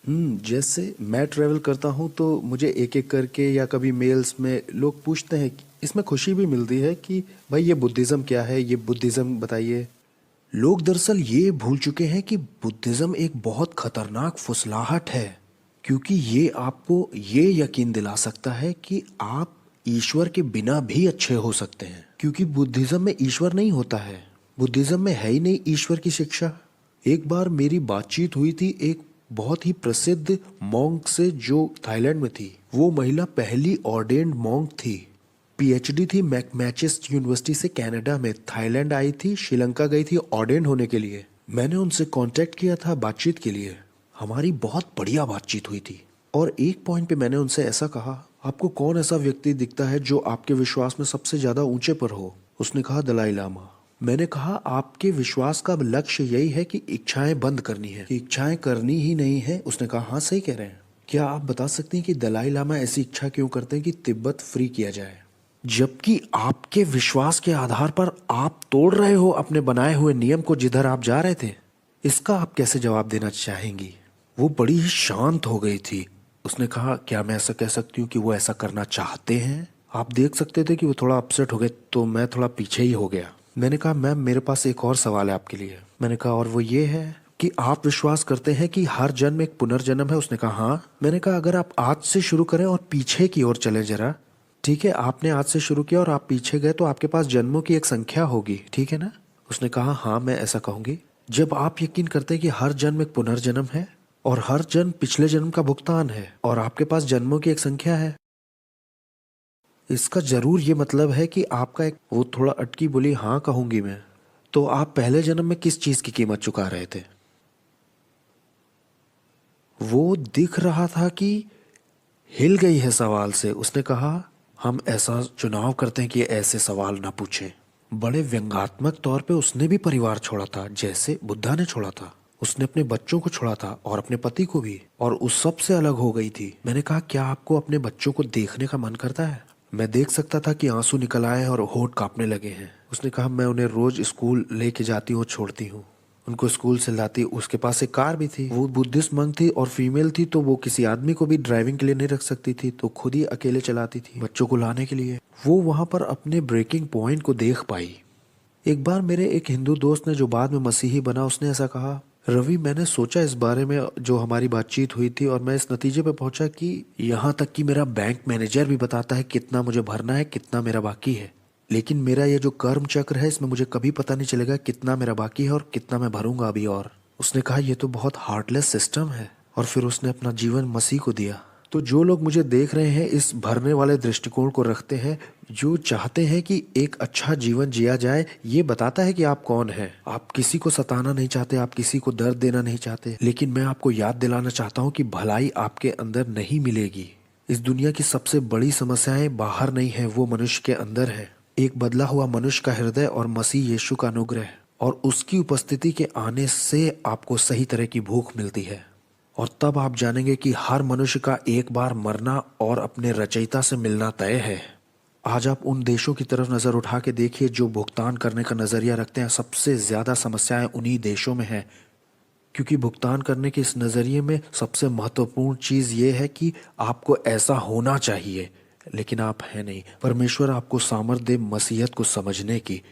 जैसे मैं ट्रैवल करता हूँ तो मुझे एक एक करके या कभी मेल्स में लोग पूछते हैं कि इसमें खुशी भी मिलती है कि भाई ये बुद्धिज़्म क्या है, ये बुद्धिज़्म बताइए। लोग दरअसल ये भूल चुके हैं कि बुद्धिज़्म एक बहुत खतरनाक फुसलाहट है, क्योंकि ये आपको ये यकीन दिला सकता है कि आप ईश्वर के बिना भी अच्छे हो सकते हैं, क्योंकि बुद्धिज़्म में ईश्वर नहीं होता है। बुद्धिज़्म में है ही नहीं ईश्वर की शिक्षा। एक बार मेरी बातचीत हुई थी एक बहुत ही प्रसिद्ध मॉन्क से जो थाईलैंड में थी। वो महिला पहली ऑर्डेन्ड मॉन्क थी। पीएचडी थी मैकमैचिस्ट यूनिवर्सिटी से कनाडा में। थाईलैंड आई थी, श्रीलंका गई थी ऑर्डेन्ड होने के लिए। मैंने उनसे कांटेक्ट किया था बातचीत के लिए। हमारी बहुत बढ़िया बातचीत हुई थी और एक पॉइंट पे मैंने उनसे ऐसा कहा, आपको कौन ऐसा व्यक्ति दिखता है जो आपके विश्वास में सबसे ज्यादा ऊंचे पर हो? उसने कहा दलाई लामा। मैंने कहा आपके विश्वास का लक्ष्य यही है कि इच्छाएं बंद करनी है, कि इच्छाएं करनी ही नहीं है? उसने कहा हाँ सही कह रहे हैं। क्या आप बता सकते हैं कि दलाई लामा ऐसी इच्छा क्यों करते हैं कि तिब्बत फ्री किया जाए, जबकि आपके विश्वास के आधार पर आप तोड़ रहे हो अपने बनाए हुए नियम को जिधर आप जा रहे थे? इसका आप कैसे जवाब देना चाहेंगी? वो बड़ी ही शांत हो गई थी। उसने कहा क्या मैं ऐसा कह सकती हूँ कि वो ऐसा करना चाहते हैं? आप देख सकते थे कि वो थोड़ा अपसेट हो गए, तो मैं थोड़ा पीछे ही हो गया। मैंने कहा मैम मेरे पास एक और सवाल है आपके लिए। मैंने कहा और वो ये है कि आप विश्वास करते हैं कि हर जन्म एक पुनर्जन्म है? उसने कहा हाँ। मैंने कहा अगर आप आज से शुरू करें और पीछे की ओर चले जरा, ठीक है, आपने आज से शुरू किया और आप पीछे गए तो आपके पास जन्मों की एक संख्या होगी, ठीक है ना? उसने कहा हाँ मैं ऐसा कहूंगी। जब आप यकीन करते हैं कि हर जन्म एक पुनर्जन्म है और हर जन्म पिछले जन्म का भुगतान है और आपके पास जन्मों की एक संख्या है, इसका जरूर ये मतलब है कि आपका एक, वो थोड़ा अटकी बोली हाँ कहूंगी मैं। तो आप पहले जन्म में किस चीज की कीमत चुका रहे थे? वो दिख रहा था कि हिल गई है सवाल से। उसने कहा हम ऐसा चुनाव करते हैं कि ऐसे सवाल ना पूछें। बड़े व्यंग्यात्मक तौर पे उसने भी परिवार छोड़ा था जैसे बुद्धा ने छोड़ा था। उसने अपने बच्चों को छोड़ा था और अपने पति को भी, और उस सब से अलग हो गई थी। मैंने कहा क्या आपको अपने बच्चों को देखने का मन करता है? मैं देख सकता था कि आंसू निकल आए और होठ कांपने लगे हैं। उसने कहा मैं उन्हें रोज स्कूल लेके जाती हूँ, छोड़ती हूँ, उनको स्कूल से लाती। उसके पास एक कार भी थी। वो बुद्धिस्ट मंक थी और फीमेल थी, तो वो किसी आदमी को भी ड्राइविंग के लिए नहीं रख सकती थी, तो खुद ही अकेले चलाती थी बच्चों को लाने के लिए। वो वहां पर अपने ब्रेकिंग पॉइंट को देख पाई। एक बार मेरे एक हिंदू दोस्त ने जो बाद में मसीही बना, उसने ऐसा कहा, रवि मैंने सोचा इस बारे में जो हमारी बातचीत हुई थी और मैं इस नतीजे पे पहुंचा कि यहाँ तक कि मेरा बैंक मैनेजर भी बताता है कितना मुझे भरना है, कितना मेरा बाकी है, लेकिन मेरा ये जो कर्म चक्र है इसमें मुझे कभी पता नहीं चलेगा कितना मेरा बाकी है और कितना मैं भरूंगा अभी। और उसने कहा ये तो बहुत हार्टलेस सिस्टम है, और फिर उसने अपना जीवन मसीह को दिया। तो जो लोग मुझे देख रहे हैं इस भरने वाले दृष्टिकोण को रखते हैं, जो चाहते हैं कि एक अच्छा जीवन जिया जाए, ये बताता है कि आप कौन हैं। आप किसी को सताना नहीं चाहते, आप किसी को दर्द देना नहीं चाहते, लेकिन मैं आपको याद दिलाना चाहता हूँ कि भलाई आपके अंदर नहीं मिलेगी। इस दुनिया की सबसे बड़ी समस्याएं बाहर नहीं है, वो मनुष्य के अंदर है। एक बदला हुआ मनुष्य का हृदय और मसीह यीशु का अनुग्रह और उसकी उपस्थिति के आने से आपको सही तरह की भूख मिलती है। और तब आप जानेंगे कि हर मनुष्य का एक बार मरना और अपने रचयिता से मिलना तय है। आज आप उन देशों की तरफ नजर उठा के देखिए जो भुगतान करने का नजरिया रखते हैं। सबसे ज्यादा समस्याएं उन्हीं देशों में है, क्योंकि भुगतान करने के इस नजरिए में सबसे महत्वपूर्ण चीज ये है कि आपको ऐसा होना चाहिए, लेकिन आप है नहीं। परमेश्वर आपको सामर्थ्य दे मसीहत को समझने की।